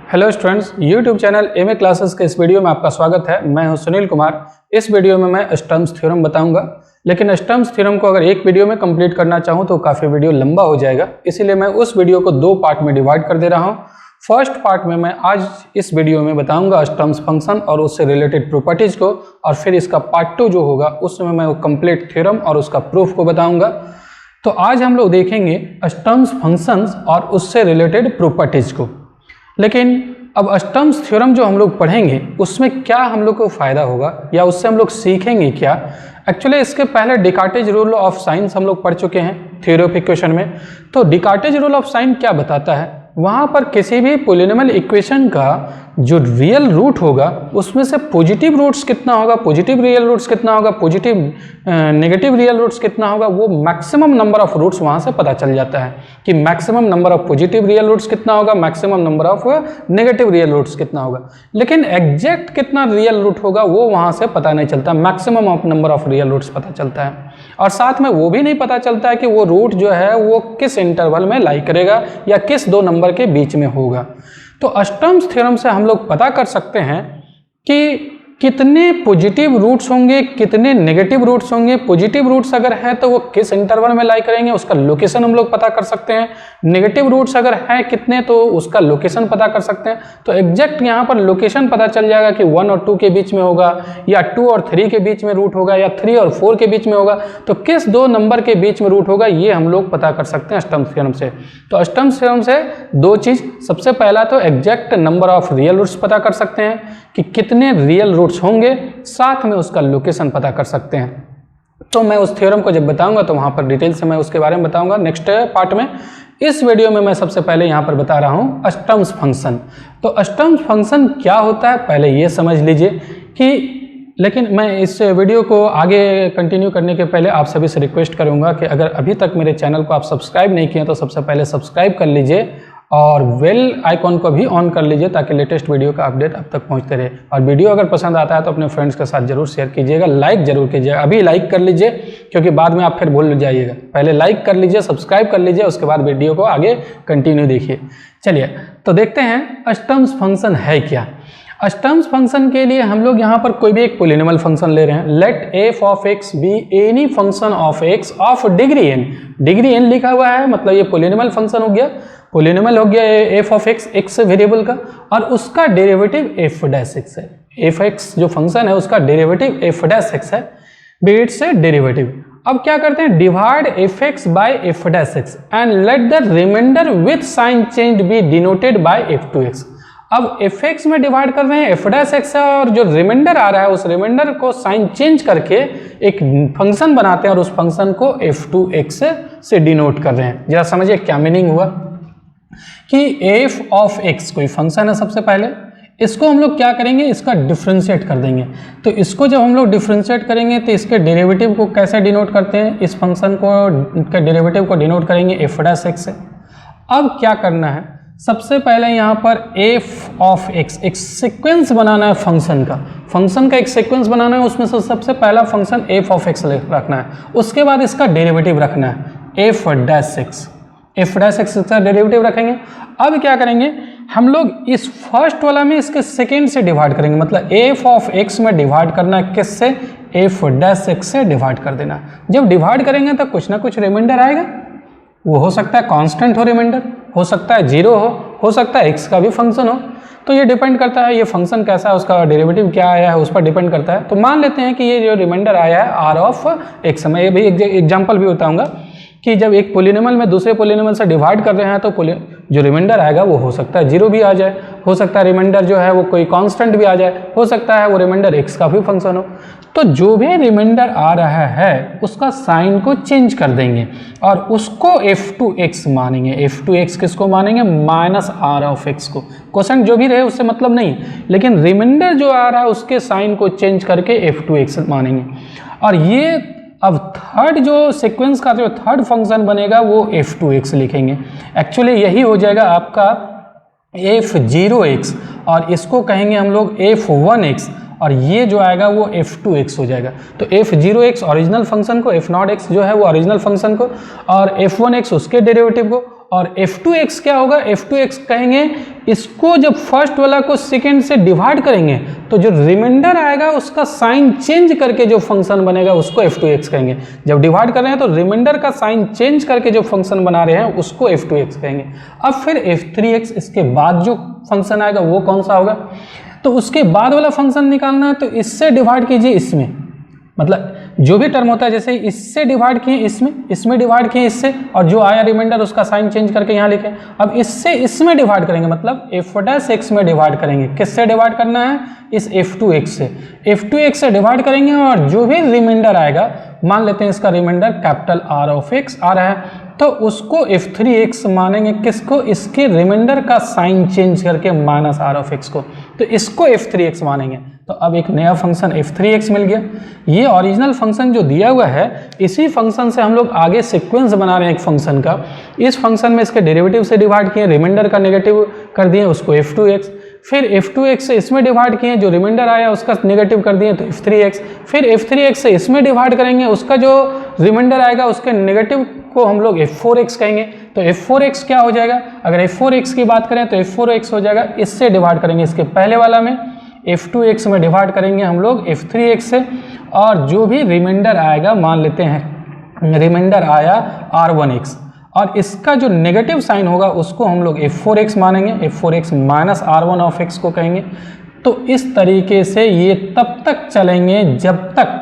Hello students, YouTube channel MA classes के इस video में आपका स्वागत है। मैं हूं सुनील कुमार। इस वीडियो में मैं स्टर्म्स थ्योरम बताऊंगा, लेकिन स्टर्म्स थ्योरम को अगर एक वीडियो में कंप्लीट करना चाहूं तो काफ़ी वीडियो लंबा हो जाएगा, इसीलिए मैं उस वीडियो को दो पार्ट में डिवाइड कर दे रहा हूं। फर्स्ट पार्ट में मैं आज इस वीडियो में बताऊंगा स्टर्म्स फंक्शन और उससे रिलेटेड प्रॉपर्टीज़ को, और फिर इसका पार्ट 2 जो होगा उसमें मैं कंप्लीट थ्योरम और उसका प्रूफ को बताऊँगा। तो आज हम लोग देखेंगे स्टर्म्स फंक्शंस और उससे रिलेटेड प्रॉपर्टीज़ को। लेकिन अब स्टर्म्स थ्योरम जो हम लोग पढ़ेंगे उसमें क्या हम लोग को फ़ायदा होगा या उससे हम लोग सीखेंगे क्या। एक्चुअली इसके पहले डिकार्टेज रूल ऑफ साइंस हम लोग पढ़ चुके हैं थ्योरी ऑफ इक्वेशन में। तो डिकार्टेज रूल ऑफ साइन क्या बताता है, वहाँ पर किसी भी पॉलिनोमियल इक्वेशन का जो रियल रूट होगा उसमें से पॉजिटिव रूट्स कितना होगा, पॉजिटिव रियल रूट्स कितना होगा, पॉजिटिव नेगेटिव रियल रूट्स कितना होगा, वो मैक्सिमम नंबर ऑफ रूट्स वहाँ से पता चल जाता है कि maximum number of positive real roots कितना होगा, maximum number of negative real roots कितना होगा। लेकिन एग्जैक्ट कितना रियल रूट होगा वो वहाँ से पता नहीं चलता, maximum of number of real roots पता चलता है। और साथ में वो भी नहीं पता चलता है कि वो रूट जो है वो किस इंटरवल में लाई करेगा या किस दो नंबर के बीच में होगा। तो स्टर्म्स थ्योरम से हम लोग पता कर सकते हैं कि कितने पॉजिटिव रूट्स होंगे, कितने नेगेटिव रूट्स होंगे। पॉजिटिव रूट्स अगर है तो वो किस इंटरवल में लाई करेंगे, उसका लोकेशन हम लोग पता कर सकते हैं। नेगेटिव रूट्स अगर है कितने तो उसका लोकेशन पता कर सकते हैं। तो एग्जैक्ट यहाँ पर लोकेशन पता चल जाएगा कि 1 और 2 के बीच में होगा या 2 और 3 के बीच में रूट होगा या 3 और 4 के बीच में होगा। तो किस दो नंबर के बीच में रूट होगा ये हम लोग पता कर सकते हैं स्टर्म्स थ्योरम से। तो स्टर्म्स थ्योरम से दो चीज़, सबसे पहला तो exact number of real roots पता कर सकते हैं कि कितने रियल रूट्स होंगे, साथ में उसका लोकेशन पता कर सकते हैं। तो मैं उस थ्योरम को जब बताऊंगा तो वहां पर डिटेल से मैं उसके बारे में बताऊंगा नेक्स्ट पार्ट में। इस वीडियो में मैं सबसे पहले यहां पर बता रहा हूं स्टर्म्स फंक्शन। तो स्टर्म्स फंक्शन क्या होता है पहले ये समझ लीजिए कि, लेकिन मैं इस वीडियो को आगे कंटिन्यू करने के पहले आप सभी से रिक्वेस्ट करूंगा कि अगर अभी तक मेरे चैनल को आप सब्सक्राइब नहीं किए तो सबसे पहले सब्सक्राइब कर लीजिए और बेल आइकॉन को भी ऑन कर लीजिए ताकि लेटेस्ट वीडियो का अपडेट आप तक पहुंचते रहे। और वीडियो अगर पसंद आता है तो अपने फ्रेंड्स के साथ जरूर शेयर कीजिएगा, लाइक जरूर कीजिएगा। अभी लाइक कर लीजिए क्योंकि बाद में आप फिर भूल जाइएगा। पहले लाइक कर लीजिए, सब्सक्राइब कर लीजिए, उसके बाद वीडियो को आगे कंटिन्यू देखिए। चलिए तो देखते हैं स्टर्म्स फंक्शन है क्या। स्टर्म्स फंक्शन के लिए हम लोग यहाँ पर कोई भी एक पॉलिनोमियल फंक्शन ले रहे हैं। Let f of x be any function of x of degree n. Degree n लिखा हुआ है मतलब ये पॉलिनोमियल फंक्शन हो गया, पॉलिनोमियल हो गया f of x, x variable का, और उसका डेरिवेटिव एफ डैश एक्स है। एफ एक्स जो फंक्शन है उसका डेरिवेटिव एफ डैश एक्स है, बीट से डेरिवेटिव। अब क्या करते हैं, divide f x by f dash x and let the remainder with sign change be denoted by f two x. अब एफ एक्स में डिवाइड कर रहे हैं एफ डैश एक्स है, और जो रिमाइंडर आ रहा है उस रिमाइंडर को साइन चेंज करके एक फंक्शन बनाते हैं और उस फंक्शन को एफ टू एक्स से डिनोट कर रहे हैं। जरा समझिए क्या मीनिंग हुआ कि एफ ऑफ एक्स कोई फंक्शन है, सबसे पहले इसको हम लोग क्या करेंगे, इसका डिफ्रेंशिएट कर देंगे। तो इसको जब हम लोग डिफ्रेंशिएट करेंगे तो इसके डेरिवेटिव को कैसे डिनोट करते हैं, इस फंक्शन को के डेरिवेटिव को डिनोट करेंगे एफ डैश एक्स से। अब क्या करना है, सबसे पहले यहाँ पर एफ ऑफ एक्स एक सीक्वेंस बनाना है फंक्शन का एक सीक्वेंस बनाना है। उसमें से सबसे पहला फंक्शन एफ ऑफ एक्स रखना है, उसके बाद इसका डेरिवेटिव रखना है F dash x. F dash x का डेरिवेटिव रखेंगे। अब क्या करेंगे हम लोग, इस फर्स्ट वाला में इसके सेकेंड से डिवाइड करेंगे, मतलब एफ ऑफ एक्स में डिवाइड करना है किससे, एफ डैश एक्स से डिवाइड कर देना। जब डिवाइड करेंगे तो कुछ ना कुछ रिमाइंडर आएगा, वो हो सकता है कांस्टेंट हो रिमाइंडर, हो सकता है जीरो हो सकता है एक्स का भी फंक्शन हो। तो ये डिपेंड करता है ये फंक्शन कैसा है, उसका डेरिवेटिव क्या आया है उस पर डिपेंड करता है। तो मान लेते हैं कि ये जो रिमाइंडर आया है आर ऑफ एक्स। मैं ये भी एग्जाम्पल भी बताऊंगा कि जब एक पॉलिनोमियल में दूसरे पॉलिनोमियल से डिवाइड कर रहे हैं तो जो रिमाइंडर आएगा वो हो सकता है जीरो भी आ जाए, हो सकता है रिमाइंडर जो है वो कोई कांस्टेंट भी आ जाए, हो सकता है वो रिमाइंडर एक्स का भी फंक्शन हो। तो जो भी रिमाइंडर आ रहा है उसका साइन को चेंज कर देंगे और उसको एफ टू एक्स मानेंगे। एफ टू एक्स किसको मानेंगे, माइनस आर ऑफ एक्स को। क्वेश्चन जो भी रहे उससे मतलब नहीं, लेकिन रिमाइंडर जो आ रहा है उसके साइन को चेंज करके एफ टू एक्स मानेंगे। और ये अब थर्ड जो सीक्वेंस का जो थर्ड फंक्शन बनेगा वो एफ टू एक्स लिखेंगे। एक्चुअली यही हो जाएगा आपका एफ जीरो एक्स, और इसको कहेंगे हम लोग एफ वन एक्स, और ये जो आएगा वो एफ टू एक्स हो जाएगा। तो F zero x original function को, एफ नॉट एक्स जो है वो ओरिजिनल फंक्शन को, और एफ वन एक्स उसके डेरिवेटिव को, और f2x क्या होगा, f2x कहेंगे इसको जब फर्स्ट वाला को सेकेंड से डिवाइड करेंगे तो जो रिमाइंडर आएगा उसका साइन चेंज करके जो फंक्शन बनेगा उसको f2x कहेंगे। जब डिवाइड कर रहे हैं तो रिमाइंडर का साइन चेंज करके जो फंक्शन बना रहे हैं उसको f2x कहेंगे। अब फिर f3x इसके बाद जो फंक्शन आएगा वो कौन सा होगा, तो उसके बाद वाला फंक्शन निकालना है तो इससे डिवाइड कीजिए इसमें, मतलब जो भी टर्म होता है जैसे इससे डिवाइड किए इसमें डिवाइड किए इससे, और जो आया रिमाइंडर उसका साइन चेंज करके यहाँ लिखे। अब इससे इसमें डिवाइड करेंगे मतलब f' में डिवाइड करेंगे। किससे डिवाइड करना है, इस f2x से, f2x से डिवाइड करेंगे और जो भी रिमाइंडर आएगा, मान लेते हैं इसका रिमाइंडर कैपिटल R आ रहा है तो उसको f3x मानेंगे। किसको, इसके रिमाइंडर का साइन चेंज करके -R को, तो इसको f3x मानेंगे। तो अब एक नया फंक्शन f3x मिल गया। ये ओरिजिनल फंक्शन जो दिया हुआ है इसी फंक्शन से हम लोग आगे सीक्वेंस बना रहे हैं एक फंक्शन का। इस फंक्शन में इसके डेरिवेटिव से डिवाइड किए, रिमाइंडर का नेगेटिव कर दिए उसको f2x, फिर f2x से इसमें डिवाइड किए, जो रिमाइंडर आया उसका नेगेटिव कर दिए तो f3x, फिर f3x से इसमें डिवाइड करेंगे, उसका जो रिमाइंडर आएगा उसके नेगेटिव को हम लोग f4x कहेंगे। तो f4x क्या हो जाएगा, अगर f4x की बात करें तो f4x हो जाएगा इससे डिवाइड करेंगे, इसके पहले वाला में f2x में डिवाइड करेंगे हम लोग f3x से, और जो भी रिमाइंडर आएगा मान लेते हैं रिमाइंडर आया R1x, और इसका जो नेगेटिव साइन होगा उसको हम लोग f4x मानेंगे, f4x -R1 को कहेंगे। तो इस तरीके से ये तब तक चलेंगे जब तक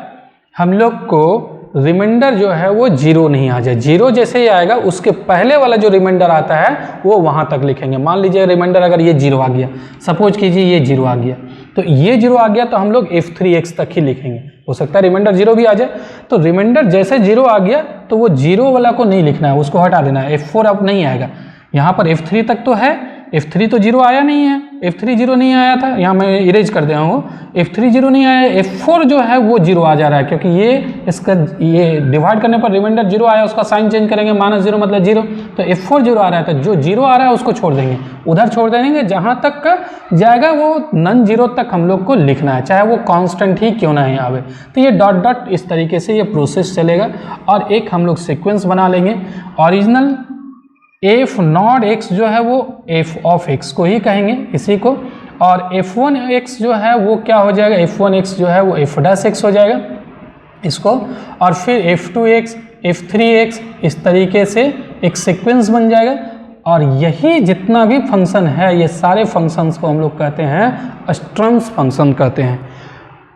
हम लोग को रिमाइंडर जो है वो जीरो नहीं आ जाए। जीरो जैसे ही आएगा उसके पहले वाला जो रिमाइंडर आता है वो वहाँ तक लिखेंगे। मान लीजिए रिमाइंडर अगर ये जीरो आ गया, सपोज कीजिए ये जीरो आ गया, तो ये जीरो आ गया तो हम लोग f3x तक ही लिखेंगे। हो सकता है रिमाइंडर जीरो भी आ जाए, तो रिमाइंडर जैसे जीरो आ गया तो वो जीरो वाला को नहीं लिखना है, उसको हटा देना है। f4 अब नहीं आएगा, यहाँ पर f3 तक तो है, f3 तो जीरो आया नहीं है, f3 जीरो नहीं आया था, यहाँ मैं इरेज कर दिया हूँ, f3 जीरो नहीं आया, f4 जो है वो जीरो आ जा रहा है क्योंकि ये डिवाइड करने पर रिमाइंडर जीरो आया, उसका साइन चेंज करेंगे -0 मतलब जीरो, तो f4 जीरो आ रहा है, तो जो जीरो आ रहा है उसको छोड़ देंगे, उधर छोड़ देंगे, जहाँ तक जाएगा वो नन जीरो तक हम लोग को लिखना है, चाहे वो कांस्टेंट ही क्यों ना ही आवे। तो ये डॉट डॉट इस तरीके से ये प्रोसेस चलेगा। और एक हम लोग सिक्वेंस बना लेंगे, ओरिजिनल f0x जो है वो f को ही कहेंगे इसी को, और f1x जो है वो क्या हो जाएगा, f1x जो है वो f' हो जाएगा इसको, और फिर f2x f3x इस तरीके से एक सीक्वेंस बन जाएगा। और यही जितना भी फंक्शन है ये सारे फंक्शंस को हम लोग कहते हैं स्टर्म्स फंक्शन कहते हैं,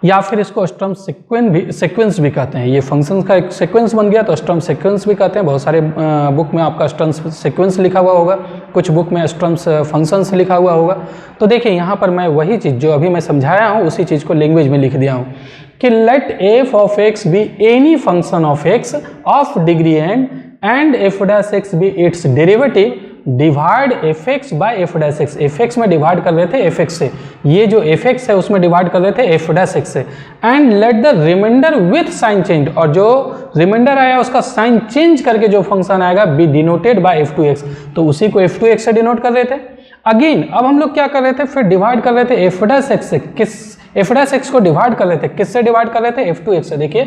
या फिर इसको स्टर्म सीक्वेंस भी कहते हैं। ये फंक्शंस का एक सीक्वेंस बन गया तो स्टर्म सीक्वेंस भी कहते हैं। बहुत सारे बुक में आपका स्टर्म सीक्वेंस लिखा हुआ होगा, कुछ बुक में स्टर्म्स फंक्शंस लिखा हुआ होगा। तो देखिए यहाँ पर मैं वही चीज़ जो अभी मैं समझाया हूँ उसी चीज़ को लैंग्वेज में लिख दिया हूँ कि let f be any function of x of degree and f' be its derivative divide fx by f'। fx में डिवाइड कर रहे थे fx से, ये जो fx है उसमें डिवाइड कर रहे थे f' से, and let the remainder with sign change, और जो रिमाइंडर आया उसका साइन चेंज करके जो फंक्शन आएगा बी डिनोटेड बाय f2x, तो उसी को f2x से डिनोट कर रहे थे। अगेन अब हम लोग क्या कर रहे थे, फिर डिवाइड कर रहे थे f' से, किस f' को डिवाइड कर रहे थे, किससे डिवाइड कर रहे थे, f2x से। देखिए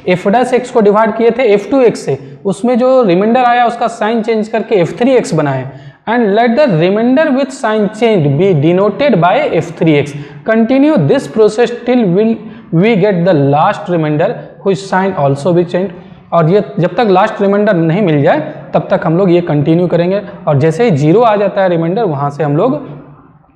f' को डिवाइड किए थे f2x से, उसमें जो रिमाइंडर आया उसका साइन चेंज करके f3x बनाए, and let the remainder with sign change be denoted by f3x। Continue this process till we get the last remainder which sign also be change. और ये जब तक लास्ट रिमाइंडर नहीं मिल जाए तब तक हम लोग ये कंटिन्यू करेंगे, और जैसे ही जीरो आ जाता है रिमाइंडर वहाँ से हम लोग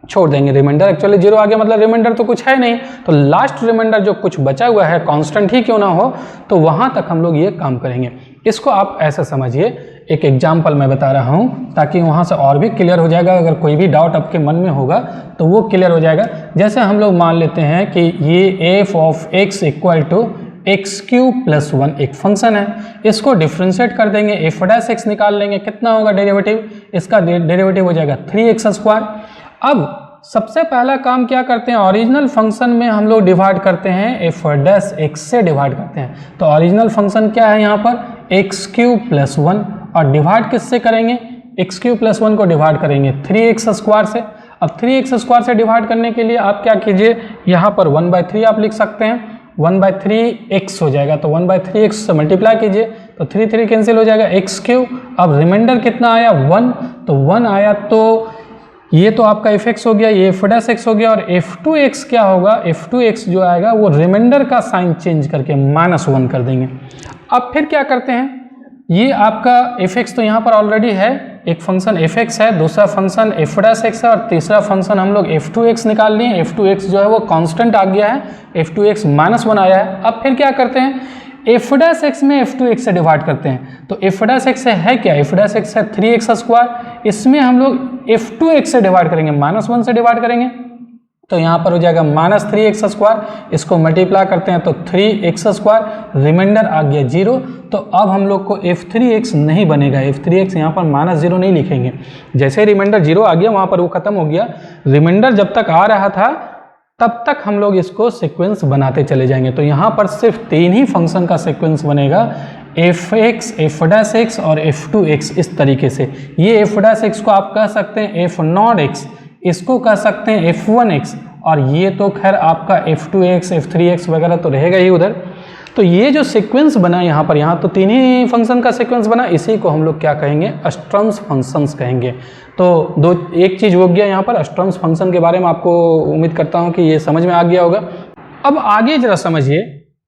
छोड़ देंगे। रिमाइंडर एक्चुअली जीरो आ गया मतलब रिमाइंडर तो कुछ है नहीं, तो लास्ट रिमाइंडर जो कुछ बचा हुआ है कांस्टेंट ही क्यों ना हो, तो वहाँ तक हम लोग ये काम करेंगे। इसको आप ऐसा समझिए, एक एग्जाम्पल मैं बता रहा हूँ ताकि वहाँ से और भी क्लियर हो जाएगा। अगर कोई भी डाउट आपके मन में होगा तो वो क्लियर हो जाएगा। जैसे हम लोग मान लेते हैं कि ये f(x) = x³ + 1 एक फंक्शन है, इसको डिफ्रेंशिएट कर देंगे, f' निकाल लेंगे, कितना होगा डेरिवेटिव, इसका डेरिवेटिव हो जाएगा 3x²। अब सबसे पहला काम क्या करते हैं, ओरिजिनल फंक्शन में हम लोग डिवाइड करते हैं f' से डिवाइड करते हैं। तो ओरिजिनल फंक्शन क्या है यहाँ पर x³ + 1, और डिवाइड किससे करेंगे, x³ + 1 को डिवाइड करेंगे 3x² से। अब 3x² से डिवाइड करने के लिए आप क्या कीजिए, यहाँ पर 1/3 आप लिख सकते हैं, 1/3x हो जाएगा, तो 1/3x से मल्टीप्लाई कीजिए, तो 3 3 कैंसिल हो जाएगा, एक्स क्यू। अब रिमाइंडर कितना आया 1, तो 1 आया, तो ये तो आपका एफ एक्स हो गया, ये एफ डैश एक्स हो गया, और एफ टू एक्स क्या होगा, एफ टू एक्स जो आएगा वो रिमाइंडर का साइन चेंज करके -1 कर देंगे। अब फिर क्या करते हैं, ये आपका एफ एक्स तो यहाँ पर ऑलरेडी है, एक फंक्शन एफ एक्स है, दूसरा फंक्शन एफ डैश एक्स है, और तीसरा फंक्शन हम लोग एफ टू एक्स निकाल लिए। एफ टू एक्स जो है वो कांस्टेंट आ गया है, एफ टू एक्स -1 आया है। अब फिर क्या करते हैं, एफ डैश एक्स में एफ टू एक्स से डिवाइड करते हैं। तो एफ डैश एक्स है क्या, एफ डैश एक्स है 3x², इसमें हम लोग एफ टू एक्स से डिवाइड करेंगे, -1 से डिवाइड करेंगे, तो यहाँ पर हो जाएगा -3x²। इसको मल्टीप्लाई करते हैं तो 3x², रिमाइंडर आ गया 0। तो अब हम लोग को f3x नहीं बनेगा, f3x यहाँ पर -0 नहीं लिखेंगे। जैसे रिमाइंडर 0 आ गया वहाँ पर वो खत्म हो गया। रिमाइंडर जब तक आ रहा था तब तक हम लोग इसको सीक्वेंस बनाते चले जाएंगे। तो यहाँ पर सिर्फ 3 ही फंक्शन का सीक्वेंस बनेगा, F x, F dash x और एफ टू एक्स। इस तरीके से ये एफ डैश एक्स को आप कह सकते हैं एफ नॉट एक्स, इसको कह सकते हैं f1x, और ये तो खैर आपका f2x, f3x वगैरह तो रहेगा ही उधर। तो ये जो सीक्वेंस बना यहाँ पर, यहाँ तो 3 ही फंक्शन का सीक्वेंस बना, इसी को हम लोग क्या कहेंगे, स्टर्म्स फंक्शंस कहेंगे। तो एक चीज़ हो गया यहाँ पर, स्टर्म्स फंक्शन के बारे में आपको उम्मीद करता हूँ कि ये समझ में आ गया होगा। अब आगे जरा समझिए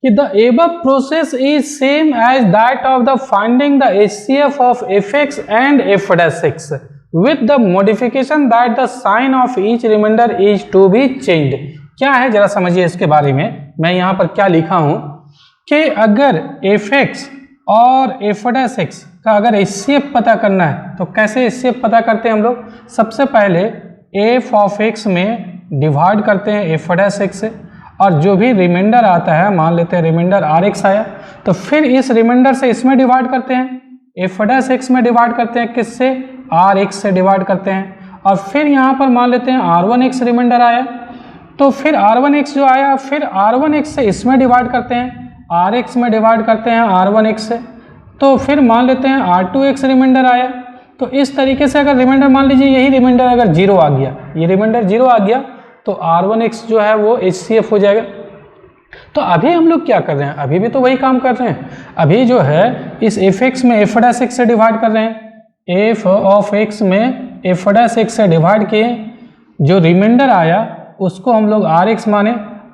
कि the above process is same as that of the finding the HCF of fx and f dash x with the modification that the sign of each remainder is to be changed। क्या है जरा समझिए इसके बारे में। मैं यहाँ पर क्या लिखा हूँ कि अगर fx और f डैश x का अगर HCF पता करना है तो कैसे HCF पता करते हैं हम लोग। सबसे पहले f ऑफ x में डिवाइड करते हैं f डैश x से, और जो भी रिमाइंडर आता है, मान लेते हैं रिमाइंडर rx आया, तो फिर इस रिमाइंडर से इसमें डिवाइड करते हैं, f डैश x में डिवाइड करते हैं, किससे, rx से डिवाइड करते हैं, और फिर यहाँ पर मान लेते हैं r1x रिमाइंडर आया, तो फिर r1x जो आया फिर r1x से इसमें डिवाइड करते हैं, rx में डिवाइड करते हैं r1x से, तो फिर मान लेते हैं r2x रिमाइंडर आया। तो इस तरीके से अगर रिमाइंडर मान लीजिए यही रिमाइंडर अगर 0 आ गया, ये रिमाइंडर 0 आ गया, तो r1x जो है वो HCF हो जाएगा। तो अभी हम लोग क्या कर रहे हैं, अभी भी तो वही काम कर रहे हैं। अभी जो है इस fx में f डैश x से डिवाइड कर रहे हैं, f ऑफ x में f डैश x से डिवाइड किए, जो रिमाइंडर आया उसको हम लोग rx माने।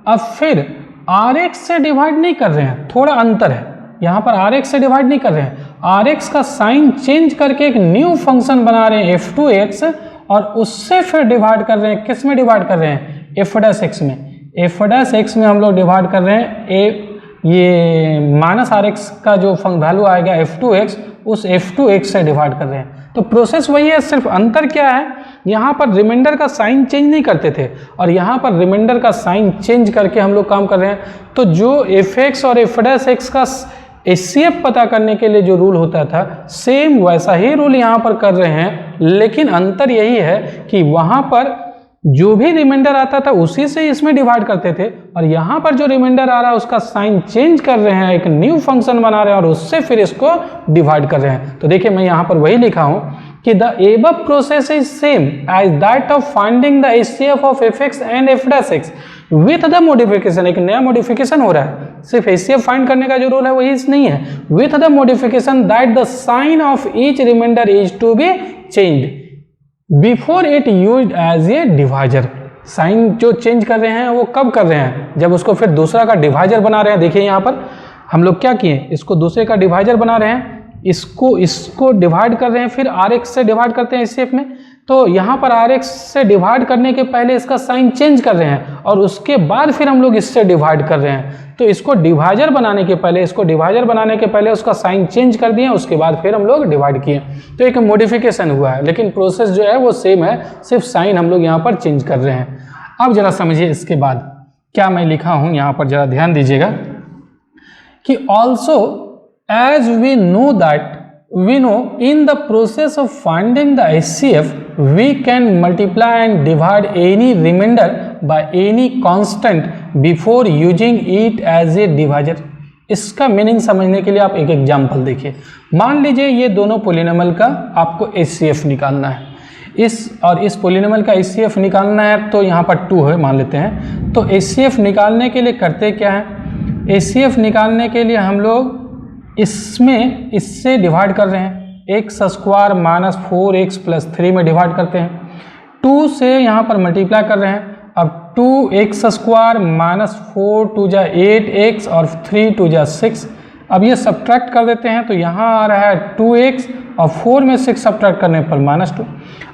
अब फिर rx से डिवाइड नहीं कर रहे हैं, थोड़ा अंतर है, यहाँ पर rx से डिवाइड नहीं कर रहे हैं, rx का साइन चेंज करके एक न्यू फंक्शन बना रहे हैं f2x, और उससे फिर डिवाइड कर रहे हैं, किस में डिवाइड कर रहे हैं, f डैश x में। f डैश x में हम लोग डिवाइड कर रहे हैं ये -rx का जो वैल्यू आएगा f2x, उस f2x से डिवाइड कर रहे हैं। तो प्रोसेस वही है, सिर्फ अंतर क्या है, यहाँ पर रिमाइंडर का साइन चेंज नहीं करते थे, और यहाँ पर रिमाइंडर का साइन चेंज करके हम लोग काम कर रहे हैं। तो जो fx और f डैश x का HCF पता करने के लिए जो रूल होता था, सेम वैसा ही रूल यहाँ पर कर रहे हैं, लेकिन अंतर यही है कि वहाँ पर जो भी रिमाइंडर आता था उसी से इसमें डिवाइड करते थे, और यहाँ पर जो रिमाइंडर आ रहा है उसका साइन चेंज कर रहे हैं, एक न्यू फंक्शन बना रहे हैं, और उससे फिर इसको डिवाइड कर रहे हैं। तो देखिए मैं यहाँ पर वही लिखा हूँ कि the above process is same as that of finding the HCF of fx and f dash x with the modification. एक नया मॉडिफिकेशन हो रहा है, सिर्फ HCF फाइंड करने का जो रूल है वही नहीं है, with the modification that the sign of each remainder is to be changed before it used as a divisor. Sign जो चेंज कर रहे हैं वो कब कर रहे हैं, जब उसको फिर दूसरा का डिवाइजर बना रहे हैं। देखिए यहाँ पर हम लोग क्या किए, इसको दूसरे का डिवाइजर बना रहे हैं, इसको डिवाइड कर रहे हैं, फिर rx से डिवाइड करते हैं HCF में। तो यहाँ पर rx से डिवाइड करने के पहले इसका साइन चेंज कर रहे हैं, और उसके बाद फिर हम लोग इससे डिवाइड कर रहे हैं। तो इसको डिवाइजर बनाने के पहले, उसका साइन चेंज कर दिए, उसके बाद फिर हम लोग डिवाइड किए। तो एक मॉडिफिकेशन हुआ है, लेकिन प्रोसेस जो है वो सेम है, सिर्फ साइन हम लोग यहाँ पर चेंज कर रहे हैं। अब जरा समझिए इसके बाद क्या मैं लिखा हूँ, यहाँ पर जरा ध्यान दीजिएगा कि also as we know in the process of finding the HCF we can multiply and divide any remainder by any constant before using it as a divisor। इसका मीनिंग समझने के लिए आप एक एग्जांपल देखिए। मान लीजिए ये दोनों पॉलिनोमियल का आपको HCF निकालना है, इस पॉलिनोमियल का HCF निकालना है, तो यहाँ पर 2 है मान लेते हैं। तो HCF निकालने के लिए करते क्या है, HCF निकालने के लिए हम लोग इसमें इससे डिवाइड कर रहे हैं, x square minus 4x plus 3 में डिवाइड करते हैं, 2 से यहाँ पर मल्टीप्लाई कर रहे हैं। अब 2x स्क्वायर माइनस 4 2 जा 8x और 3 2 जा 6। अब ये सब्ट्रैक्ट कर देते हैं तो यहाँ आ रहा है 2x और 4 में 6 सब्ट्रैक्ट करने पर -2।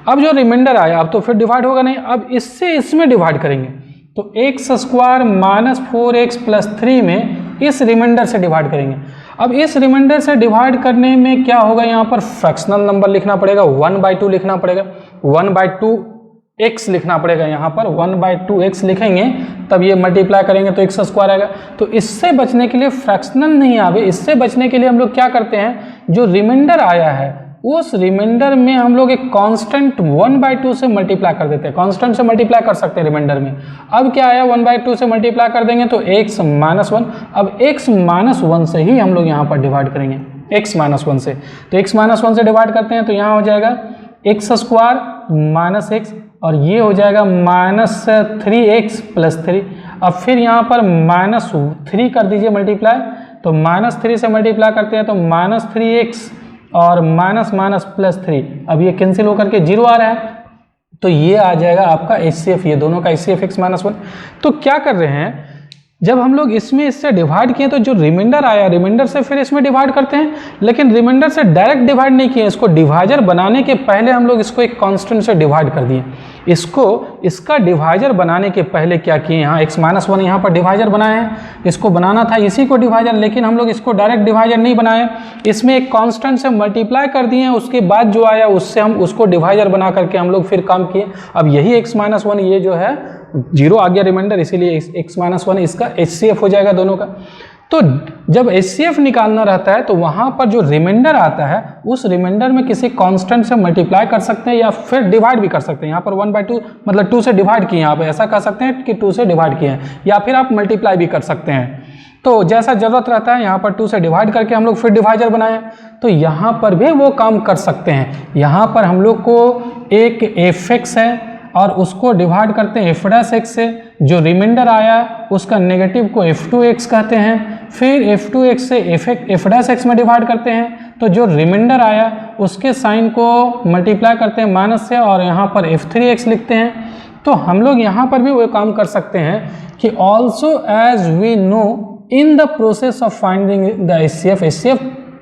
अब जो रिमाइंडर आया अब तो फिर डिवाइड होगा नहीं, अब इससे इसमें डिवाइड करेंगे तो x square minus 4x plus 3 में इस रिमाइंडर से डिवाइड करेंगे। अब इस रिमाइंडर से डिवाइड करने में क्या होगा, यहाँ पर फ्रैक्शनल नंबर लिखना पड़ेगा, 1/2 लिखना पड़ेगा, 1/2x लिखना पड़ेगा। यहाँ पर 1/2x लिखेंगे तब ये मल्टीप्लाई करेंगे तो एक्स स्क्वायर आएगा। तो इससे बचने के लिए, फ्रैक्शनल नहीं आवे, इससे बचने के लिए हम लोग क्या करते हैं, जो रिमाइंडर आया है उस रिमाइंडर में हम लोग एक कांस्टेंट 1/2 से मल्टीप्लाई कर देते हैं। कांस्टेंट से मल्टीप्लाई कर सकते हैं रिमाइंडर में। अब क्या आया, 1/2 से मल्टीप्लाई कर देंगे तो x -1। अब x -1 से ही हम लोग यहाँ पर डिवाइड करेंगे, x -1 से। तो x -1 से डिवाइड करते हैं तो यहाँ हो जाएगा एक्स स्क्वायर माइनस एक्स और ये हो जाएगा -3x प्लस 3। अब फिर यहाँ पर -3 कर दीजिए मल्टीप्लाई, तो -3 से मल्टीप्लाई करते हैं तो -3x और माइनस माइनस प्लस 3। अब ये कैंसिल होकर के 0 आ रहा है तो ये आ जाएगा आपका HCF, ये दोनों का HCF x -1। तो क्या कर रहे हैं, जब हम लोग इसमें इससे डिवाइड किए तो जो रिमाइंडर आया, रिमाइंडर से फिर इसमें डिवाइड करते हैं, लेकिन रिमाइंडर से डायरेक्ट डिवाइड नहीं किए, इसको डिवाइजर बनाने के पहले हम लोग इसको एक कांस्टेंट से डिवाइड कर दिए। इसका डिवाइजर बनाने के पहले क्या किए, यहाँ x -1 यहाँ पर डिवाइजर बनाए हैं, इसको बनाना था इसी को डिवाइजर, लेकिन हम लोग इसको डायरेक्ट डिवाइजर नहीं बनाए, इसमें एक कांस्टेंट से मल्टीप्लाई कर दिए, उसके बाद जो आया उससे हम उसको डिवाइजर बना करके हम लोग फिर काम किए। अब यही x -1 ये जो है 0 आ गया रिमाइंडर, इसीलिए x -1 इसका HCF हो जाएगा दोनों का। तो जब HCF निकालना रहता है तो वहाँ पर जो रिमाइंडर आता है उस रिमाइंडर में किसी कांस्टेंट से मल्टीप्लाई कर सकते हैं या फिर डिवाइड भी कर सकते हैं। यहाँ पर 1/2 मतलब 2 से डिवाइड किए, यहाँ पर ऐसा कह सकते हैं कि 2 से डिवाइड किए हैं, या फिर आप मल्टीप्लाई भी कर सकते हैं। तो जैसा ज़रूरत रहता है, यहाँ पर 2 से डिवाइड करके हम लोग फिर डिवाइजर बनाए, तो यहाँ पर भी वो काम कर सकते हैं। यहाँ पर हम लोग को एक fx है और उसको डिवाइड करते हैं f' से, जो रिमाइंडर आया उसका नेगेटिव को f2x कहते हैं, फिर f2x से f' में डिवाइड करते हैं, तो जो रिमाइंडर आया उसके साइन को मल्टीप्लाई करते हैं माइनस से और यहाँ पर f3x लिखते हैं। तो हम लोग यहाँ पर भी वो काम कर सकते हैं कि also as we know in the process of finding the HCF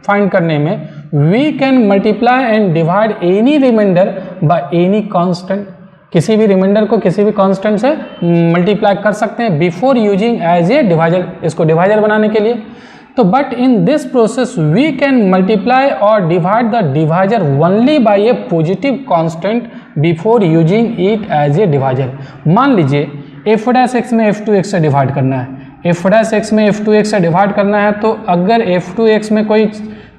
find करने में we can multiply and divide any remainder by any constant. किसी भी रिमाइंडर को किसी भी कांस्टेंट से मल्टीप्लाई कर सकते हैं before using as a divisor, इसको डिवाइजर बनाने के लिए। तो but in this process we can multiply और divide the divisor only by a positive constant before using it as a divisor. मान लीजिए f' में f2x से डिवाइड करना है, f' में f2x से डिवाइड करना है, तो अगर f2x में कोई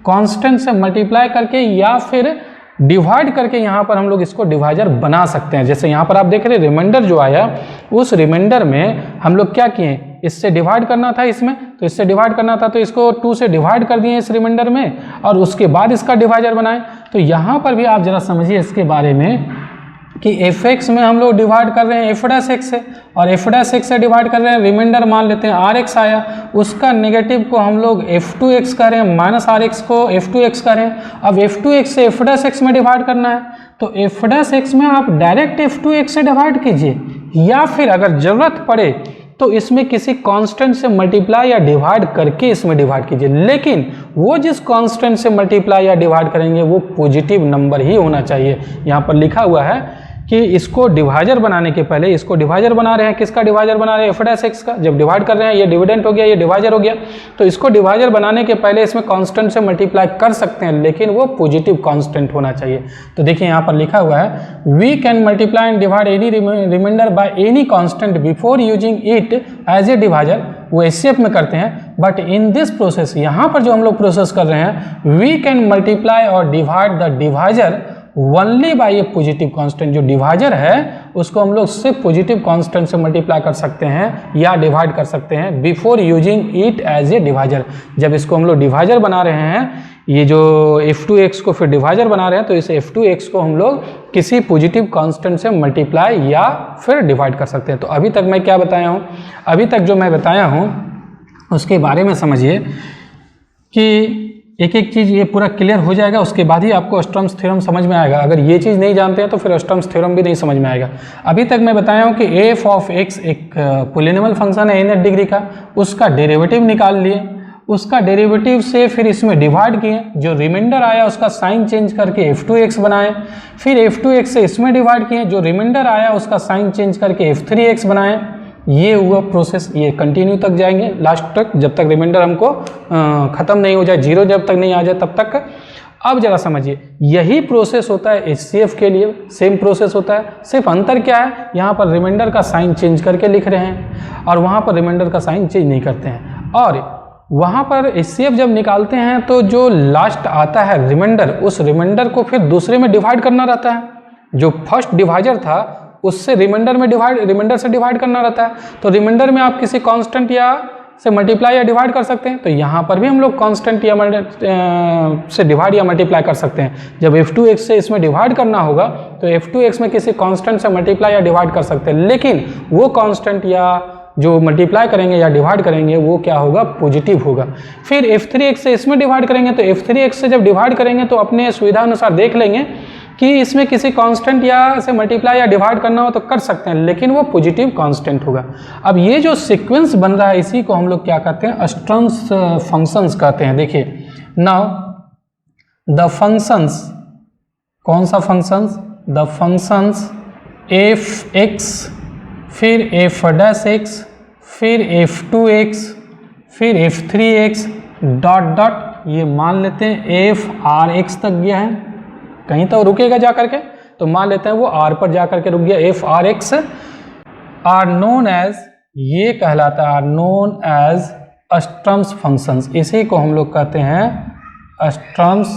कांस्टेंट से मल्टीप्लाई करके या फिर डिवाइड करके यहाँ पर हम लोग इसको डिवाइजर बना सकते हैं। जैसे यहाँ पर आप देख रहे हैं रिमाइंडर जो आया उस रिमाइंडर में हम लोग क्या किए, इससे डिवाइड करना था, इसमें तो इससे डिवाइड करना था तो इसको 2 से डिवाइड कर दिए इस रिमाइंडर में और उसके बाद इसका डिवाइजर बनाए। तो यहाँ पर भी आप जरा समझिए इसके बारे में कि fx में हम लोग डिवाइड कर रहे हैं f' से और f' से डिवाइड कर रहे हैं, रिमाइंडर मान लेते हैं rx आया, उसका नेगेटिव को हम लोग f2x कर रहे हैं, माइनस rx को f2x कर रहे हैं। अब f2x से f' में डिवाइड करना है तो f' में आप डायरेक्ट f2x से डिवाइड कीजिए, या फिर अगर ज़रूरत पड़े तो इसमें किसी कांस्टेंट से मल्टीप्लाई या डिवाइड करके इसमें डिवाइड कीजिए, लेकिन वो जिस कांस्टेंट से मल्टीप्लाई या डिवाइड करेंगे वो पॉजिटिव नंबर ही होना चाहिए। यहाँ पर लिखा हुआ है कि इसको डिवाइजर बनाने के पहले, इसको डिवाइजर बना रहे हैं, किसका डिवाइजर बना रहे हैं, f' का। जब डिवाइड कर रहे हैं ये डिविडेंट हो गया, ये डिवाइजर हो गया, तो इसको डिवाइजर बनाने के पहले इसमें कांस्टेंट से मल्टीप्लाई कर सकते हैं, लेकिन वो पॉजिटिव कांस्टेंट होना चाहिए। तो देखिए यहाँ पर लिखा हुआ है we can multiply and divide any remainder by any constant before using it as a divisor, वो HCF में करते हैं। बट इन दिस प्रोसेस, यहाँ पर जो हम लोग प्रोसेस कर रहे हैं, वी कैन मल्टीप्लाई और divide the divisor only by a positive constant. जो डिवाइजर है उसको हम लोग सिर्फ पॉजिटिव कांस्टेंट से मल्टीप्लाई कर सकते हैं या डिवाइड कर सकते हैं before using it as a divisor. जब इसको हम लोग डिवाइजर बना रहे हैं, ये जो f2x को फिर डिवाइजर बना रहे हैं, तो इस f2x को हम लोग किसी पॉजिटिव कांस्टेंट से मल्टीप्लाई या फिर डिवाइड कर सकते हैं। तो अभी तक मैं क्या बताया हूँ, अभी तक जो मैं बताया हूँ उसके बारे में समझिए कि एक एक चीज़ ये पूरा क्लियर हो जाएगा, उसके बाद ही आपको स्टर्म्स थ्योरम समझ में आएगा। अगर ये चीज़ नहीं जानते हैं तो फिर स्टर्म्स थ्योरम भी नहीं समझ में आएगा। अभी तक मैं बताया हूँ कि एफ ऑफ एक्स एक पॉलिनॉमियल फंक्शन है n डिग्री का, उसका डेरिवेटिव निकाल लिए, उसका डेरिवेटिव से फिर इसमें डिवाइड किए, जो रिमाइंडर आया उसका साइन चेंज करके f2x बनाए, फिर f2x से इसमें डिवाइड किए, जो रिमाइंडर आया उसका साइन चेंज करके f3x बनाए। ये हुआ प्रोसेस, ये कंटिन्यू तक जाएंगे लास्ट तक, जब तक रिमाइंडर हमको ख़त्म नहीं हो जाए, जीरो जब तक नहीं आ जाए तब तक। अब जरा समझिए, यही प्रोसेस होता है HCF के लिए, सेम प्रोसेस होता है, सिर्फ अंतर क्या है, यहाँ पर रिमाइंडर का साइन चेंज करके लिख रहे हैं और वहाँ पर रिमाइंडर का साइन चेंज नहीं करते हैं। और वहाँ पर HCF जब निकालते हैं तो जो लास्ट आता है रिमाइंडर, उस रिमाइंडर को फिर दूसरे में डिवाइड करना रहता है। जो फर्स्ट डिवाइजर था उससे रिमाइंडर से डिवाइड करना रहता है। तो रिमाइंडर में आप किसी कांस्टेंट या से मल्टीप्लाई या डिवाइड कर सकते हैं, तो यहाँ पर भी हम लोग कांस्टेंट या से डिवाइड या मल्टीप्लाई कर सकते हैं। जब f2x से इसमें डिवाइड करना होगा तो f2x में किसी कांस्टेंट से मल्टीप्लाई या डिवाइड कर सकते हैं, लेकिन वो कांस्टेंट या जो मल्टीप्लाई करेंगे या डिवाइड करेंगे वो क्या होगा, पॉजिटिव होगा। फिर f3x से इसमें डिवाइड करेंगे, तो f3x से जब डिवाइड करेंगे तो अपने सुविधा अनुसार देख लेंगे कि इसमें किसी कांस्टेंट या से मल्टीप्लाई या डिवाइड करना हो तो कर सकते हैं, लेकिन वो पॉजिटिव कांस्टेंट होगा। अब ये जो सीक्वेंस बन रहा है इसी को हम लोग क्या कहते हैं, स्टर्म्स फंक्शंस कहते हैं। देखिए नाउ द फंक्शंस, कौन सा फंक्शंस, द फंक्शंस f(x), फिर f'(x), फिर f2x, फिर f3x डॉट डॉट, ये मान लेते हैं f(r(x) तक गया है, कहीं तो रुकेगा जा करके, तो मान लेते हैं वो r पर जा करके रुक गया। f(r(x) आर नोन एज, ये कहलाता है, आर नोन एज स्टर्म्स फंक्शंस। इसी को हम लोग कहते हैं स्टर्म्स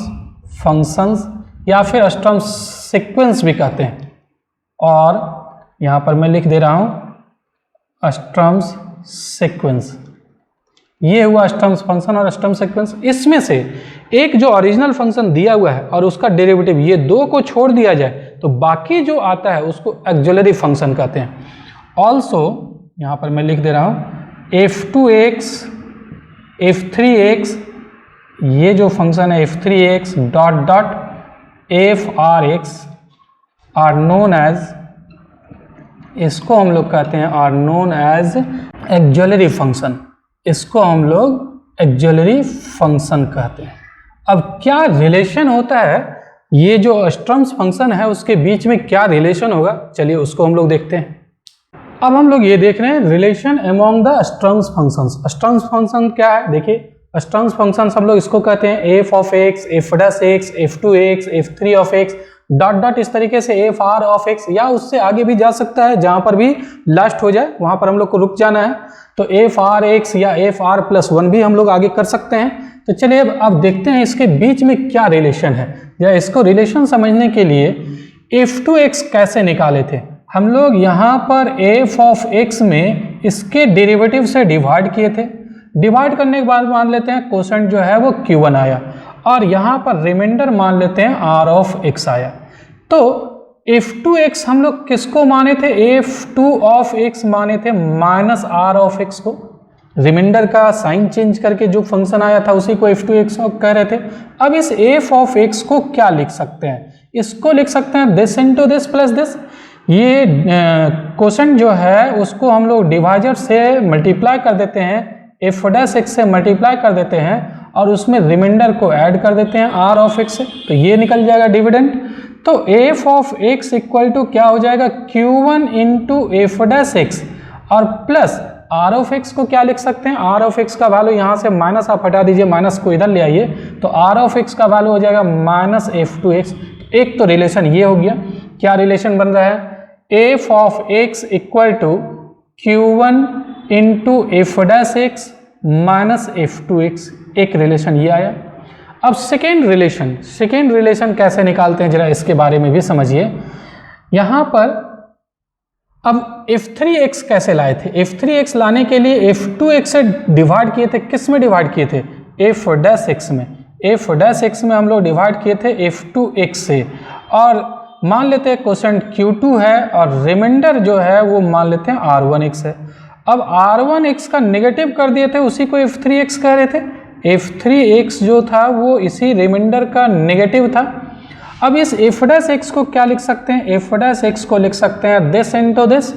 फंक्शंस या फिर स्टर्म्स सीक्वेंस भी कहते हैं। और यहाँ पर मैं लिख दे रहा हूँ स्टर्म्स सीक्वेंस। ये हुआ स्टर्म्स फंक्शन और स्टर्म सीक्वेंस। इसमें से एक जो ओरिजिनल फंक्शन दिया हुआ है और उसका डेरिवेटिव, ये दो को छोड़ दिया जाए तो बाकी जो आता है उसको ऑक्सिलरी फंक्शन कहते हैं। ऑल्सो यहाँ पर मैं लिख दे रहा हूँ f2x, f3x, ये जो फंक्शन है f3x dot dot f(r(x) are known as, इसको हम लोग कहते हैं are known as auxiliary function, इसको हम लोग ऑक्सिलरी फंक्शन कहते हैं। अब क्या रिलेशन होता है, ये जो स्टर्म्स फंक्शन है उसके बीच में क्या रिलेशन होगा, चलिए उसको हम लोग देखते हैं। अब हम लोग ये देख रहे हैं relation among the Sturm's functions. Sturm's function क्या है, देखिए स्टर्म्स फंक्शन हम लोग इसको कहते हैं f(x), f'(x), f2x, f3(x) dot dot, इस तरीके से f(r(x) या उससे आगे भी जा सकता है, जहां पर भी लास्ट हो जाए वहां पर हम लोग को रुक जाना है। तो f(r(x) या f(r+1) भी हम लोग आगे कर सकते हैं। तो चलिए अब देखते हैं इसके बीच में क्या रिलेशन है, या इसको रिलेशन समझने के लिए f2x कैसे निकाले थे हम लोग। यहाँ पर f(x) में इसके डेरिवेटिव से डिवाइड किए थे, डिवाइड करने के बाद मान लेते हैं कोसेंट जो है वो q1 आया, और यहाँ पर रिमाइंडर मान लेते हैं r(x) आया। तो f2x हम लोग किसको माने थे, f2(x) माने थे माइनस r(x) को, रिमाइंडर का साइन चेंज करके जो फंक्शन आया था उसी को f2x कह रहे थे। अब इस f(x) को क्या लिख सकते हैं, इसको लिख सकते हैं this into this plus this. ये कोसेंट जो है उसको हम लोग डिवाइजर से मल्टीप्लाई कर देते हैं, f'(x) से मल्टीप्लाई कर देते हैं और उसमें रिमाइंडर को ऐड कर देते हैं r(x) से, तो ये निकल जाएगा डिविडेंड। तो f(x) इक्वल टू क्या हो जाएगा, q1 इंटू f'(x) और प्लस r(x) को क्या लिख सकते हैं, r(x) का वैल्यू यहाँ से माइनस आप हटा दीजिए, माइनस को इधर ले आइए, तो r(x) का वैल्यू हो जाएगा माइनस f2x। एक तो रिलेशन ये हो गया। क्या रिलेशन बन रहा है, f(x) equal to q1 into f'(x) minus f2x, एक रिलेशन ये आया। अब सेकेंड रिलेशन कैसे निकालते हैं जरा इसके बारे में भी समझिए। यहाँ पर अब f3x कैसे लाए थे, f3x लाने के लिए f2x से डिवाइड किए थे, किस में डिवाइड किए थे, f'(x) में, f'(x) में हम लोग डिवाइड किए थे f2x से, और मान लेते हैं कोसेंट q2 है और रिमाइंडर जो है वो मान लेते हैं r1x है। अब r1x का नेगेटिव कर दिए थे, उसी को f3x कह रहे थे, f3x जो था वो इसी रिमाइंडर का नेगेटिव था। अब इस f डैश x को क्या लिख सकते हैं, f डैश x को लिख सकते हैं this into this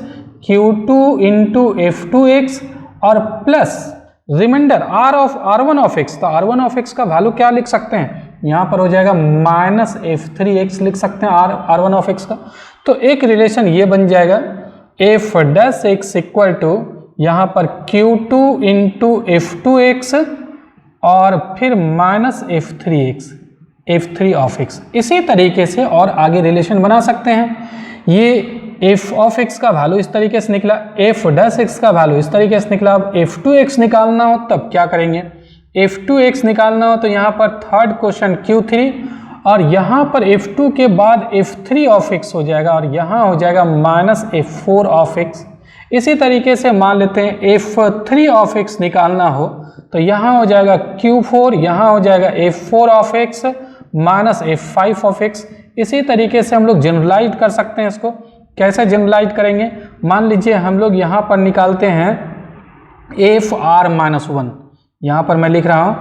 q2 into f2x और plus remainder r1 of x। तो r1 ऑफ x का वैल्यू क्या लिख सकते हैं, यहाँ पर हो जाएगा माइनस f3x लिख सकते हैं r1 ऑफ x का। तो एक रिलेशन ये बन जाएगा f dash x equal to यहाँ पर q2 इंटू f2x और फिर माइनस f3 ऑफ x। इसी तरीके से और आगे रिलेशन बना सकते हैं। ये f ऑफ x का वैल्यू इस तरीके से निकला, f डैश x का वैल्यू इस तरीके से निकला। अब f2x निकालना हो तब क्या करेंगे, f2x निकालना हो तो यहाँ पर थर्ड क्वेश्चन q3 और यहाँ पर f2 के बाद f3 ऑफ x हो जाएगा और यहाँ हो जाएगा माइनस f4 ऑफ x। इसी तरीके से मान लेते हैं f3 ऑफ x निकालना हो तो यहाँ हो जाएगा q4, यहाँ हो जाएगा f4 of x minus f5 of x। इसी तरीके से हम लोग जनरलाइज कर सकते हैं। इसको कैसे जनरलाइज करेंगे, मान लीजिए हम लोग यहाँ पर निकालते हैं fr माइनस 1, यहाँ पर मैं लिख रहा हूँ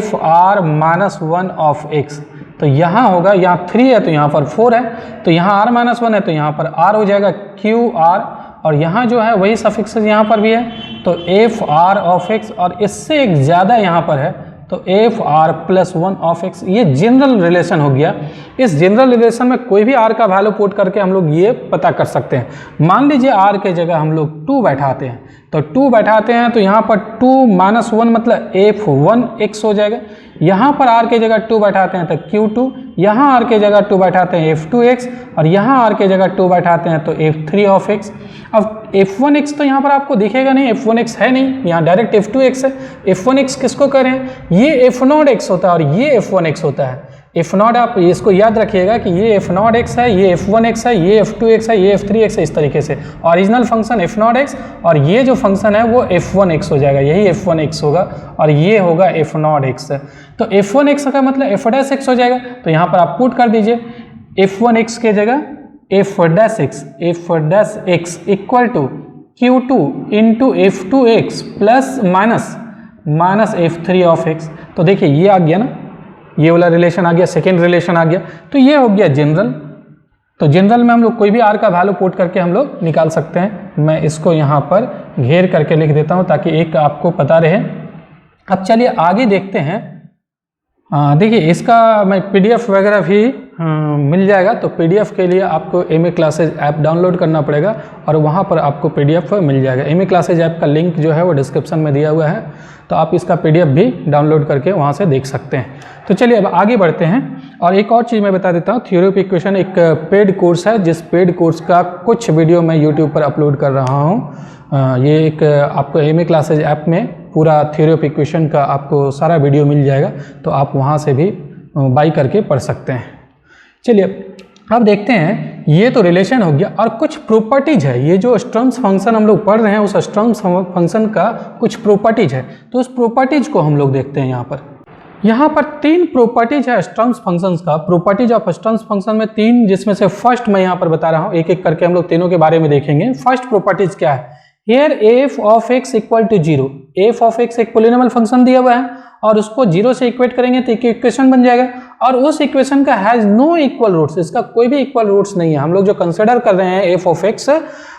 fr माइनस 1 ऑफ x। तो यहाँ होगा, यहाँ 3 है तो यहाँ पर 4 है, तो यहाँ r माइनस 1 है तो यहाँ पर r हो जाएगा qr और यहाँ जो है वही सफिक्स यहाँ पर भी है तो fr ऑफ x और इससे एक ज़्यादा यहाँ पर है तो fr प्लस 1 ऑफ x। ये जनरल रिलेशन हो गया। इस जनरल रिलेशन में कोई भी r का वैल्यू पुट करके हम लोग ये पता कर सकते हैं। मान लीजिए r के जगह हम लोग 2 बैठाते हैं तो 2 बैठाते हैं तो यहाँ पर 2 माइनस 1 मतलब f1x हो जाएगा। यहाँ पर r के जगह 2 बैठाते हैं तो q2, यहाँ r के जगह 2 बैठाते हैं f2x और यहाँ r के जगह 2 बैठाते हैं तो f3 ऑफ x। अब f1x तो यहाँ पर आपको दिखेगा नहीं, f1x है नहीं, यहाँ डायरेक्ट f2x है। f1x किसको करें, ये f0x होता है और ये f1x होता है। f0 आप इसको याद रखिएगा कि ये f0x है, ये f1x है, ये f2x है, ये f3x है। इस तरीके से ओरिजिनल फंक्शन f0x और ये जो फंक्शन है वो f1x हो जाएगा, यही f1x होगा और ये होगा f0x। तो f1x का मतलब f डैश x हो जाएगा। तो यहाँ पर आप पुट कर दीजिए f1x के जगह f dash x equal to q2 into f2x plus minus f3 of x। तो देखिए ये आ गया ना, ये वाला रिलेशन आ गया, सेकेंड रिलेशन आ गया। तो ये हो गया जनरल। तो जनरल में हम लोग कोई भी r का वैल्यू पुट करके हम लोग निकाल सकते हैं। मैं इसको यहाँ पर घेर करके लिख देता हूँ ताकि एक आपको पता रहे। अब चलिए आगे देखते हैं। देखिए इसका मैं PDF वगैरह भी मिल जाएगा। तो PDF के लिए आपको MA क्लासेज ऐप डाउनलोड करना पड़ेगा और वहाँ पर आपको PDF मिल जाएगा। MA क्लासेज ऐप का लिंक जो है वो डिस्क्रिप्शन में दिया हुआ है, तो आप इसका PDF भी डाउनलोड करके वहाँ से देख सकते हैं। तो चलिए अब आगे बढ़ते हैं। और एक और चीज़ मैं बता देता हूँ, थ्योरी ऑफ इक्वेशन एक पेड कोर्स है, जिस पेड कोर्स का कुछ वीडियो मैं यूट्यूब पर अपलोड कर रहा हूँ। ये एक आपको MA क्लासेज ऐप में पूरा थ्योरी ऑफ इक्वेशन का आपको सारा वीडियो मिल जाएगा, तो आप वहाँ से भी बाई करके पढ़ सकते हैं। चलिए अब देखते हैं, ये तो रिलेशन हो गया और कुछ प्रॉपर्टीज है। ये जो स्टर्म्स फंक्शन हम लोग पढ़ रहे हैं उस स्टर्म्स फंक्शन का कुछ प्रॉपर्टीज है, तो उस प्रॉपर्टीज को हम लोग देखते हैं। यहाँ पर 3 प्रॉपर्टीज है स्टर्म्स फंक्शंस का। प्रॉपर्टीज ऑफ स्टर्म्स फंक्शन में 3, जिसमें से फर्स्ट मैं यहाँ पर बता रहा हूँ, एक एक करके हम लोग तीनों के बारे में देखेंगे। फर्स्ट प्रॉपर्टीज क्या है, here f of x equal to 0। f of x एक पोलिनोमियल फंक्शन दिया हुआ है और उसको 0 से इक्वेट करेंगे तो एक इक्वेशन बन जाएगा और उस इक्वेशन का हैज नो इक्वल रूट्स, इसका कोई भी इक्वल रूट्स नहीं है। हम लोग जो कंसिडर कर रहे हैं f ऑफ x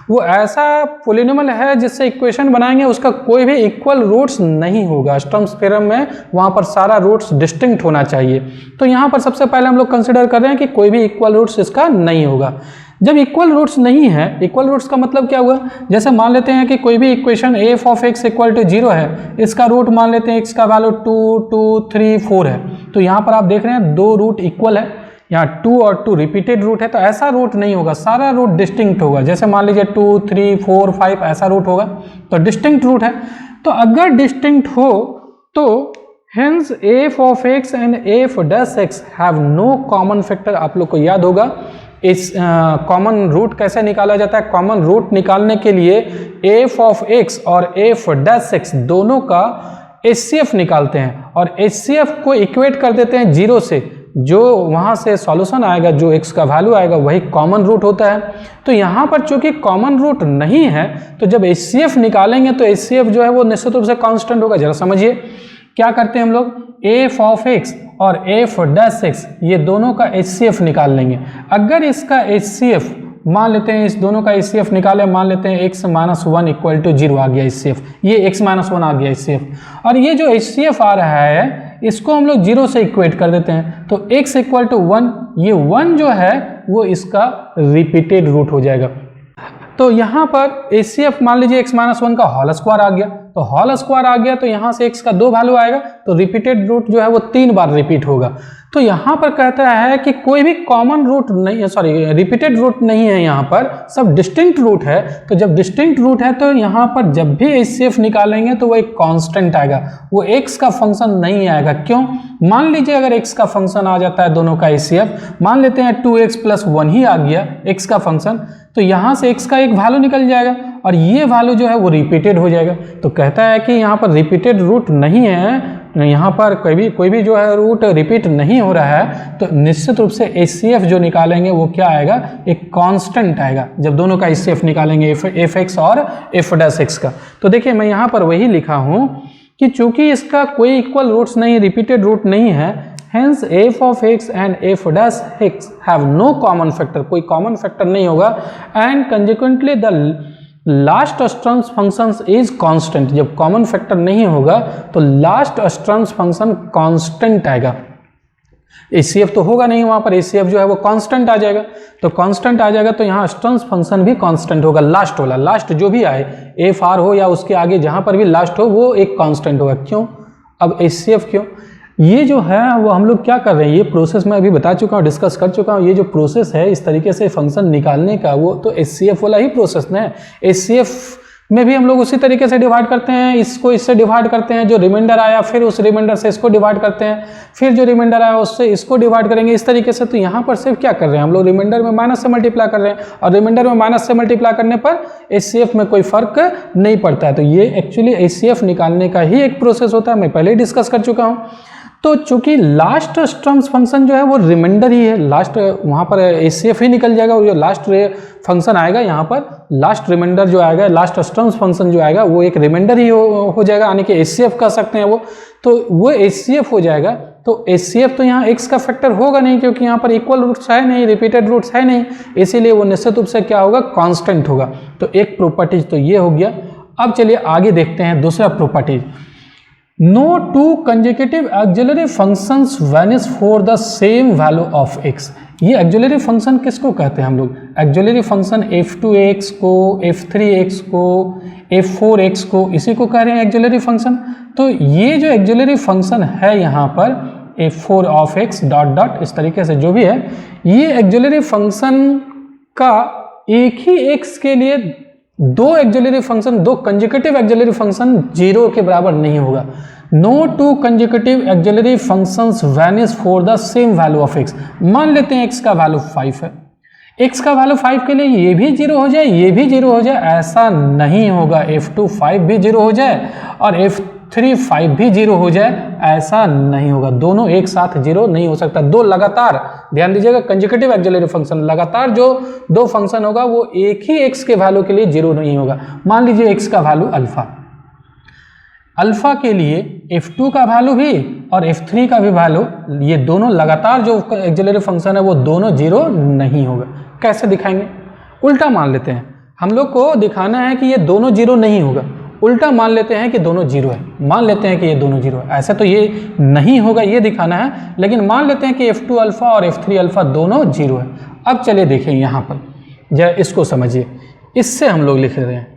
वो ऐसा पोलिनोमियल है जिससे इक्वेशन बनाएंगे उसका कोई भी इक्वल रूट्स नहीं होगा। स्टर्म्स थ्योरम में वहाँ पर सारा रूट्स डिस्टिंक्ट होना चाहिए। तो यहाँ पर सबसे पहले हम लोग कंसिडर कर रहे हैं कि कोई भी इक्वल रूट्स इसका नहीं होगा। जब इक्वल रूट्स नहीं है, इक्वल रूट्स का मतलब क्या हुआ, जैसे मान लेते हैं कि कोई भी equation f of x equal to 0 है, इसका रूट मान लेते हैं x का वैल्यू 2, 2, 3, 4 है। तो यहाँ पर आप देख रहे हैं 2 रूट इक्वल है, यहाँ 2 और 2 रिपीटेड रूट है, तो ऐसा रूट नहीं होगा, सारा रूट डिस्टिंक्ट होगा। जैसे मान लीजिए 2, 3, 4, 5 ऐसा रूट होगा, तो डिस्टिंक्ट रूट है। तो अगर डिस्टिंक्ट हो तो hence f of x and f dash x have no common factor. आप लोग को याद होगा इस कॉमन रूट कैसे निकाला जाता है। कॉमन रूट निकालने के लिए f ऑफ x और f डैश x दोनों का HCF निकालते हैं और HCF को इक्वेट कर देते हैं 0 से। जो वहाँ से सॉल्यूशन आएगा, जो x का वैल्यू आएगा वही कॉमन रूट होता है। तो यहाँ पर चूंकि कॉमन रूट नहीं है तो जब HCF निकालेंगे तो HCF जो है वो निश्चित रूप से कांस्टेंट होगा। जरा समझिए, क्या करते हैं हम लोग, एफ ऑफ एक्स और एफ डैश एक्स ये दोनों का HCF निकाल लेंगे। अगर इसका HCF मान लेते हैं, इस दोनों का HCF निकाले, मान लेते हैं x - 1 इक्वल टू 0 आ गया HCF, ये x - 1 आ गया HCF, और ये जो HCF आ रहा है इसको हम लोग 0 से इक्वेट कर देते हैं, तो x इक्वल टू 1, ये 1 जो है वो इसका रिपीटेड रूट हो जाएगा। तो यहाँ पर HCF मान लीजिए x - 1 का होल स्क्वायर आ गया, तो होल स्क्वायर आ गया तो यहाँ से x का 2 वैल्यू आएगा, तो रिपीटेड रूट जो है वो 3 बार रिपीट होगा। तो यहाँ पर कहता है कि कोई भी कॉमन रूट नहीं, सॉरी रिपीटेड रूट नहीं है, यहाँ पर सब डिस्टिंक्ट रूट है। तो जब डिस्टिंक्ट रूट है तो यहाँ पर जब भी HCF निकालेंगे तो वो एक कांस्टेंट आएगा, वो x का फंक्शन नहीं आएगा। क्यों? मान लीजिए अगर x का फंक्शन आ जाता है दोनों का HCF, मान लेते हैं 2x + 1 ही आ गया x का फंक्शन, तो यहाँ से x का एक वैल्यू निकल जाएगा और ये वैल्यू जो है वो रिपीटेड हो जाएगा। तो कहता है कि यहाँ पर रिपीटेड रूट नहीं है, यहाँ पर कोई भी जो है रूट रिपीट नहीं हो रहा है, तो निश्चित रूप से HCF जो निकालेंगे वो क्या आएगा, एक कांस्टेंट आएगा जब दोनों का HCF निकालेंगे, एफ एक्स और एफ डैश एक्स का। तो देखिए मैं यहाँ पर वही लिखा हूँ कि चूंकि इसका कोई इक्वल रूट्स नहीं, रिपीटेड रूट नहीं है, hence f of x and f dash x have no common factor, कोई कॉमन फैक्टर नहीं होगा, and consequently the last Sturm's functions is constant. जब कॉमन फैक्टर नहीं होगा तो लास्ट स्टर्म्स फंक्शन कांस्टेंट आएगा। HCF तो होगा नहीं, वहां पर HCF जो है वो कांस्टेंट आ जाएगा, तो कांस्टेंट आ जाएगा तो यहाँ स्टर्म्स फंक्शन भी कांस्टेंट होगा। लास्ट वाला, लास्ट जो भी आए, एफ आर हो या उसके आगे जहां पर भी लास्ट हो, वो एक कांस्टेंट होगा। क्यों? अब HCF क्यों? ये जो है वो हम लोग क्या कर रहे हैं, ये प्रोसेस मैं अभी बता चुका हूँ, डिस्कस कर चुका हूँ। ये जो प्रोसेस है इस तरीके से फंक्शन निकालने का, वो तो HCF वाला ही प्रोसेस है। HCF में भी हम लोग उसी तरीके से डिवाइड करते हैं, इसको इससे डिवाइड करते हैं, जो रिमाइंडर आया फिर उस रिमाइंडर से इसको डिवाइड करते हैं, फिर जो रिमाइंडर आया उससे इसको डिवाइड करेंगे, इस तरीके से। तो यहाँ पर सिर्फ क्या कर रहे हैं हम लोग, रिमाइंडर में माइनस से मल्टीप्लाई कर रहे हैं, और रिमाइंडर में माइनस से मल्टीप्लाई करने पर HCF में कोई फर्क नहीं पड़ता है। तो ये एक्चुअली HCF निकालने का ही एक प्रोसेस होता है, मैं पहले ही डिस्कस कर चुका हूँ। तो चूंकि लास्ट स्टर्म्स फंक्शन जो है वो रिमाइंडर ही है, लास्ट वहाँ पर HCF ही निकल जाएगा, और जो लास्ट फंक्शन आएगा यहाँ पर लास्ट रिमाइंडर जो आएगा, लास्ट स्टर्म्स फंक्शन जो आएगा वो एक रिमाइंडर ही हो जाएगा, यानी कि HCF कह सकते हैं वो। तो वो HCF हो जाएगा। तो HCF तो यहाँ x का फैक्टर होगा नहीं, क्योंकि यहाँ पर इक्वल रूट्स है नहीं, रिपीटेड रूट्स है नहीं, इसीलिए वो निश्चित रूप से क्या होगा, कांस्टेंट होगा। तो एक प्रॉपर्टीज तो ये हो गया। अब चलिए आगे देखते हैं दूसरा properties. No two consecutive auxiliary functions vanish for the same value of x। ये auxiliary function किसको कहते हैं हम लोग? auxiliary function f2x को, f3x को, f4x को, इसी को कह रहे हैं auxiliary function। तो ये जो auxiliary function है यहाँ पर f4 of x dot dot इस तरीके से जो भी है, ये auxiliary function का एक ही x के लिए दो ऑक्सिलरी फंक्शन, दो कंसेक्यूटिव ऑक्सिलरी फंक्शन 0 के बराबर नहीं होगा। No two consecutive auxiliary functions vanish for the same value of x। मान लेते हैं x का वैल्यू 5 है, x का वैल्यू 5 के लिए ये भी 0 हो जाए, ये भी 0 हो जाए, ऐसा नहीं होगा। f2 5 भी 0 हो जाए और f3 5 भी 0 हो जाए, ऐसा नहीं होगा। दोनों एक साथ 0 नहीं हो सकता। दो लगातार, ध्यान दीजिएगा, कंसेक्यूटिव ऑक्सिलरी फंक्शन लगातार जो दो फंक्शन होगा वो एक ही x के वैल्यू के लिए 0 नहीं होगा। मान लीजिए x का वैल्यू अल्फा, अल्फा के लिए f2 का वैल्यू भी और f3 का भी वैल्यू, ये दोनों लगातार जो ऑक्सिलरी फंक्शन है वो दोनों 0 नहीं होगा। कैसे दिखाएंगे? उल्टा मान लेते हैं, हम लोग को दिखाना है कि ये दोनों 0 नहीं होगा। उल्टा मान लेते हैं कि दोनों 0 है, मान लेते हैं कि ये दोनों 0 है। ऐसे तो ये नहीं होगा, ये दिखाना है, लेकिन मान लेते हैं कि f2 अल्फा और f3 अल्फा दोनों 0 है। अब चलिए देखें यहाँ पर, जरा इसको समझिए। इससे हम लोग लिख रहे हैं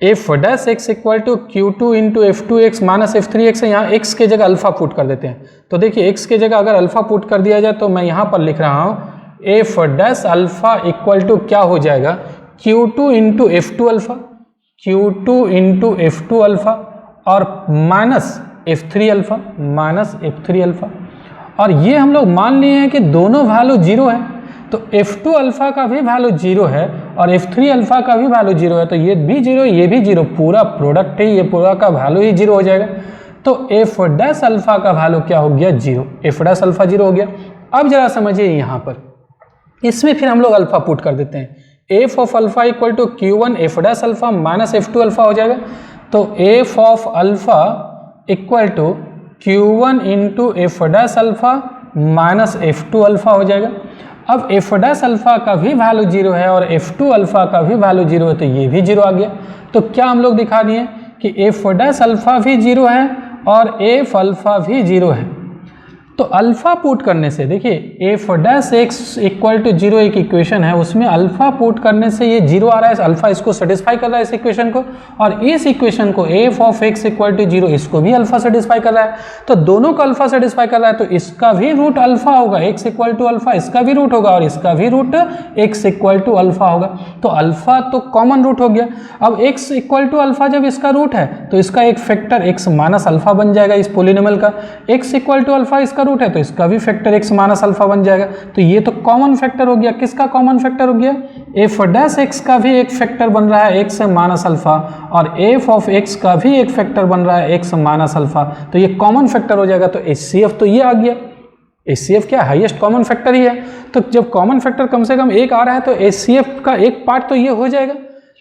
f dash x equal to q2 into f2x minus f3x है। यहाँ x के जगह अल्फा पुट कर देते हैं। तो देखिए x के जगह अगर अल्फा पुट कर दिया जाए तो मैं यहाँ पर लिख रहा हूँ f dash alpha equal to क्या हो जाएगा, q2 into f2 alpha, q2 into f2 alpha और minus f3 alpha, minus f3 alpha. और ये हम लोग मान लिए हैं कि दोनों वैल्यू 0 है, तो f2 अल्फा का भी वैल्यू 0 है और f3 अल्फा का भी वैल्यू 0 है, तो ये भी 0, ये भी 0, पूरा प्रोडक्ट ही, ये पूरा का वैल्यू ही 0 हो जाएगा। तो f डैश अल्फा का वैल्यू क्या हो गया, 0, f डैश अल्फा 0 हो गया। अब जरा समझिए यहाँ पर, इसमें फिर हम लोग अल्फा पुट कर देते हैं, f of alpha equal to q1 f dash alpha minus f2 alpha हो जाएगा। तो f of alpha equal to Q1 into f dash alpha minus F2 alpha हो जाएगा। अब एफ डैश अल्फा का भी वैल्यू 0 है और F2 अल्फा का भी वैल्यू 0 है, तो ये भी 0 आ गया। तो क्या हम लोग दिखा दिए कि एफ डैश अल्फा भी 0 है और एफ अल्फा भी 0 है। तो अल्फा पुट करने से देखिए f dash x equal to 0 एक इक्वेशन है, उसमें अल्फा पुट करने से ये 0 आ रहा है, अल्फा इसको सेटिस्फाई कर रहा है इस इक्वेशन को, और इस इक्वेशन को f of x equal to 0 इसको भी अल्फा सेटिस्फाई कर रहा है। तो दोनों को अल्फा सेटिस्फाई कर रहा है, तो इसका भी रूट अल्फा होगा, एक्स इक्वल टू अल्फा, इसका भी रूट होगा और इसका भी root x equal to alpha होगा। तो अल्फा तो कॉमन रूट हो गया। अब एक्स इक्वल टू अल्फा जब इसका रूट है तो इसका एक फैक्टर एक्स माइनस अल्फा बन जाएगा इस पोलिनोमियल का। एक्स इक्वल टू अल्फा इसका रूट है तो इसका भी फैक्टर एक्स माइनस अल्फा बन जाएगा। तो ये तो कॉमन फैक्टर हो गया। किसका कॉमन फैक्टर हो गया? एफ डैश एक्स का भी एक फैक्टर बन रहा है एक्स माइनस अल्फा, और एफ ऑफ एक्स का भी एक फैक्टर बन रहा है एक्स माइनस अल्फा। तो ये कॉमन फैक्टर हो जाएगा। तो एचसीएफ तो ये आ गया। एचसीएफ क्या हाईएस्ट कॉमन फैक्टर ही है। तो जब कॉमन फैक्टर कम से कम एक आ रहा है तो एचसीएफ का एक पार्ट तो ये हो जाएगा।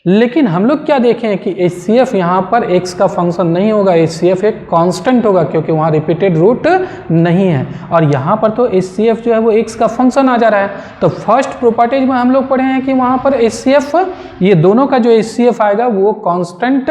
लेकिन हम लोग क्या देखें कि एचसीएफ यहाँ पर एक्स का फंक्शन नहीं होगा, एचसीएफ एक कांस्टेंट होगा क्योंकि वहाँ रिपीटेड रूट नहीं है, और यहाँ पर तो एचसीएफ जो है वो एक्स का फंक्शन आ जा रहा है। तो फर्स्ट प्रॉपर्टीज में हम लोग पढ़े हैं कि वहाँ पर एचसीएफ, ये दोनों का जो एचसीएफ आएगा वो कांस्टेंट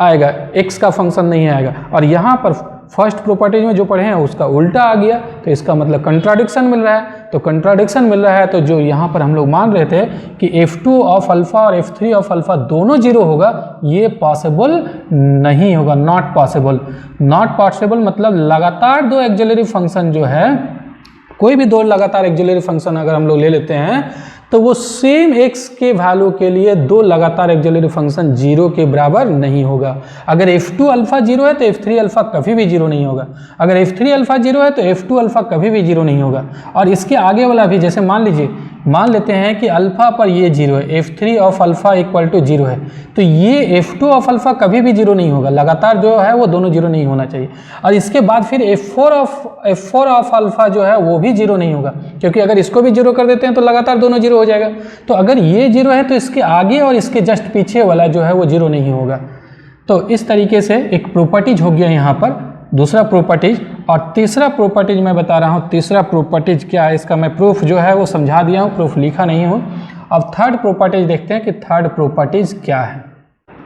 आएगा, एक्स का फंक्शन नहीं आएगा। और यहाँ पर फर्स्ट प्रॉपर्टीज में जो पढ़े हैं उसका उल्टा आ गया, तो इसका मतलब कंट्राडिक्शन मिल रहा है। तो कंट्राडिक्शन मिल रहा है तो जो यहाँ पर हम लोग मान रहे थे कि F2 ऑफ अल्फा और F3 ऑफ अल्फा दोनों 0 होगा, ये पॉसिबल नहीं होगा, नॉट पॉसिबल। नॉट पॉसिबल मतलब लगातार दो एक्सिलरी फंक्शन जो है, कोई भी दो लगातार एक्सिलरी फंक्शन अगर हम लोग ले लेते हैं तो वो सेम एक्स के वैल्यू के लिए दो लगातार एक्सिलरी फंक्शन 0 के बराबर नहीं होगा। अगर F2 अल्फा 0 है तो F3 अल्फा कभी भी 0 नहीं होगा। अगर F3 अल्फा 0 है तो F2 अल्फा कभी भी 0 नहीं होगा। और इसके आगे वाला भी, जैसे मान लेते हैं कि अल्फा पर ये 0 है, F3 of alpha equal to 0 है, तो ये F2 ऑफ अल्फा कभी भी 0 नहीं होगा। लगातार जो है वो दोनों 0 नहीं होना चाहिए। और इसके बाद फिर F4 ऑफ अल्फा जो है वो भी 0 नहीं होगा, क्योंकि अगर इसको भी 0 कर देते हैं तो लगातार दोनों 0 हो जाएगा। तो अगर ये 0 है तो इसके आगे और इसके जस्ट पीछे वाला जो है वो 0 नहीं होगा। तो इस तरीके से एक प्रॉपर्टीज हो गया यहाँ पर, दूसरा प्रॉपर्टीज। और तीसरा प्रॉपर्टीज मैं बता रहा हूँ, तीसरा प्रॉपर्टीज क्या है इसका मैं प्रूफ जो है वो समझा दिया हूँ, प्रूफ लिखा नहीं हूँ। अब थर्ड प्रॉपर्टीज देखते हैं कि थर्ड प्रॉपर्टीज क्या है।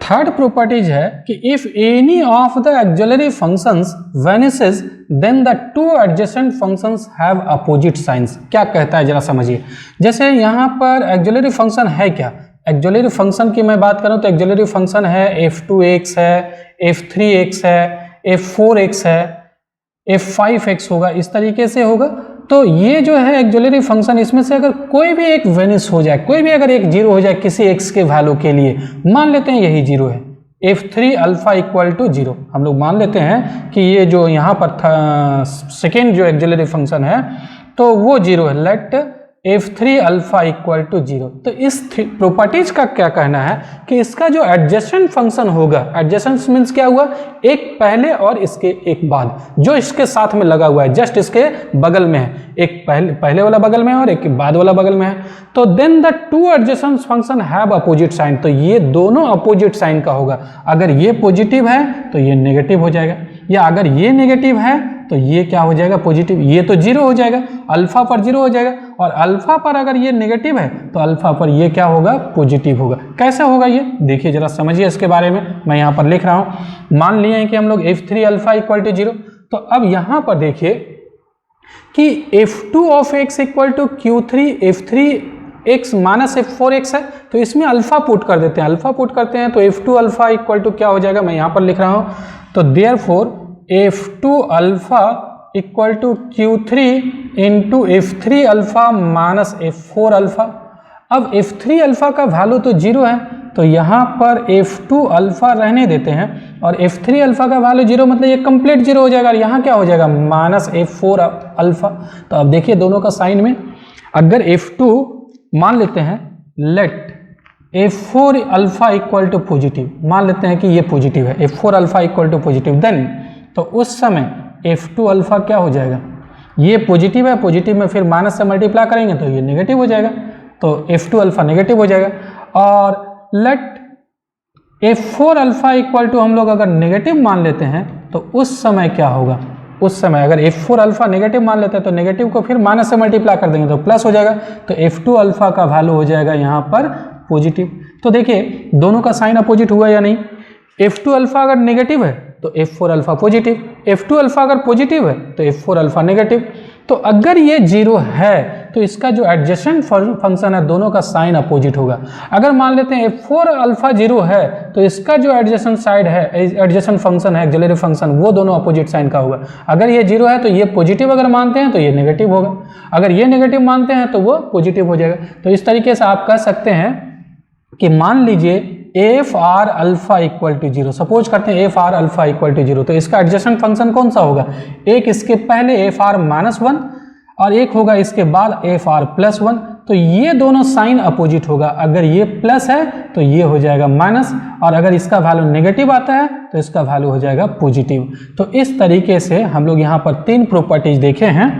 थर्ड प्रॉपर्टीज है कि if any of the auxiliary functions vanishes then the two adjacent functions have opposite signs. क्या कहता है जरा समझिए। जैसे यहाँ पर एक्सिलरी फंक्शन है क्या, एक्सिलरी फंक्शन की मैं बात करूँ तो एक्सिलरी फंक्शन है F2x है, F3x है, F4x है, F5x होगा, इस तरीके से होगा। तो ये जो है एक्सिलरी फंक्शन, इसमें से अगर कोई भी एक वेनिस हो जाए, कोई भी अगर एक 0 हो जाए किसी x के वैल्यू के लिए, मान लेते हैं यही 0 है, F3 अल्फा इक्वल टू 0, हम लोग मान लेते हैं कि ये जो यहाँ पर सेकेंड जो एक्सिलरी फंक्शन है तो वो 0 है, late F3 alpha equal to 0। तो इस प्रॉपर्टीज का क्या कहना है कि इसका जो एडजेसेंट फंक्शन होगा, एडजेसेंट मीन्स क्या हुआ, एक पहले और इसके एक बाद, जो इसके साथ में लगा हुआ है, जस्ट इसके बगल में है, एक पहले वाला बगल में है और एक बाद वाला बगल में है। तो then the two adjacent function have opposite sign, तो ये दोनों अपोजिट साइन का होगा। अगर ये पॉजिटिव है तो ये नेगेटिव हो जाएगा, या अगर ये नेगेटिव है तो ये क्या हो जाएगा, पॉजिटिव। ये तो 0 हो जाएगा, अल्फा पर 0 हो जाएगा, और अल्फा पर अगर ये नेगेटिव है तो अल्फा पर ये क्या होगा, पॉजिटिव होगा। कैसे होगा ये देखिए जरा समझिए इसके बारे में, मैं यहाँ पर लिख रहा हूँ। मान लिए हैं कि हम लोग F3 अल्फा इक्वल टू 0, तो अब यहाँ पर देखिए कि F2 of x equal to Q3 F3 x minus F4x है, तो इसमें अल्फा पुट कर देते हैं, अल्फा पुट करते हैं तो F2 अल्फा इक्वल टू क्या हो जाएगा, मैं यहाँ पर लिख रहा हूँ। तो therefore F2 alpha equal to Q3 into F3 alpha minus F4 alpha. अब F3 अल्फा का वैल्यू तो 0 है, तो यहाँ पर F2 अल्फा रहने देते हैं, और F3 अल्फा का वैल्यू 0 मतलब ये कंप्लीट 0 हो जाएगा, और यहाँ क्या हो जाएगा, माइनस F4 अल्फा। तो अब देखिए दोनों का साइन में, अगर F2 मान लेते हैं, let F4 alpha equal to positive, मान लेते हैं कि ये पॉजिटिव है, F4 alpha equal to positive, then तो उस समय F2 अल्फा क्या हो जाएगा, ये पॉजिटिव है, पॉजिटिव में फिर माइनस से मल्टीप्लाई करेंगे तो ये नेगेटिव हो जाएगा, तो F2 अल्फा नेगेटिव हो जाएगा। और late F4 alpha equal to हम लोग अगर नेगेटिव मान लेते हैं तो उस समय क्या होगा, उस समय अगर F4 अल्फा नेगेटिव मान लेते हैं तो नेगेटिव को फिर माइनस से मल्टीप्लाई कर देंगे तो प्लस हो जाएगा, तो F2 अल्फा का वैल्यू हो जाएगा यहाँ पर पॉजिटिव। तो देखिए दोनों का साइन अपोजिट हुआ या नहीं, F2 अल्फा अगर नेगेटिव है तो F4 alpha positive, F2 alpha अगर पॉजिटिव है तो F4 अल्फा नेगेटिव। तो अगर ये जीरो है तो इसका जो एडजेसेंट फंक्शन है दोनों का साइन अपोजिट होगा। अगर मान लेते हैं F4 अल्फा जीरो है तो इसका जो एडजेसेंट साइड है, एडजेसेंट फंक्शन है, एक्सिलरी फंक्शन, वो दोनों अपोजिट साइन का होगा। अगर ये जीरो है तो ये पॉजिटिव अगर मानते हैं तो ये नेगेटिव होगा, अगर ये नेगेटिव मानते हैं तो वो पॉजिटिव हो जाएगा। तो इस तरीके से आप कह सकते हैं कि मान लीजिए f r alpha equal to zero, suppose करते हैं f r alpha equal to zero, तो इसका एडजेसेंट फंक्शन कौन सा होगा, एक इसके पहले एफ आर माइनस वन और एक होगा इसके बाद एफ आर प्लस वन। तो ये दोनों साइन अपोजिट होगा, अगर ये प्लस है तो ये हो जाएगा माइनस, और अगर इसका वैल्यू नेगेटिव आता है तो इसका वैल्यू हो जाएगा पॉजिटिव। तो इस तरीके से हम लोग यहाँ पर 3 प्रॉपर्टीज देखे हैं।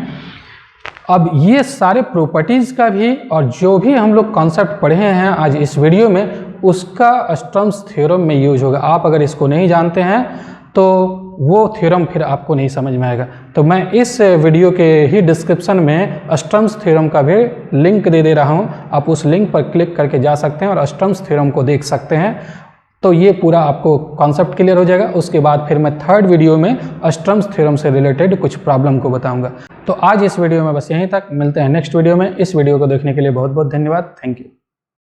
अब ये सारे प्रॉपर्टीज़ का भी और जो भी हम लोग कॉन्सेप्ट पढ़े हैं आज इस वीडियो में, उसका स्टर्म्स थ्योरम में यूज होगा। आप अगर इसको नहीं जानते हैं तो वो थ्योरम फिर आपको नहीं समझ में आएगा। तो मैं इस वीडियो के ही डिस्क्रिप्शन में स्टर्म्स थ्योरम का भी लिंक दे रहा हूँ, आप उस लिंक पर क्लिक करके जा सकते हैं और स्टर्म्स थ्योरम को देख सकते हैं। तो ये पूरा आपको कॉन्सेप्ट क्लियर हो जाएगा। उसके बाद फिर मैं 3rd वीडियो में स्टर्म्स थ्योरम से रिलेटेड कुछ प्रॉब्लम को बताऊंगा। तो आज इस वीडियो में बस यहीं तक, मिलते हैं नेक्स्ट वीडियो में। इस वीडियो को देखने के लिए बहुत बहुत धन्यवाद। Thank you.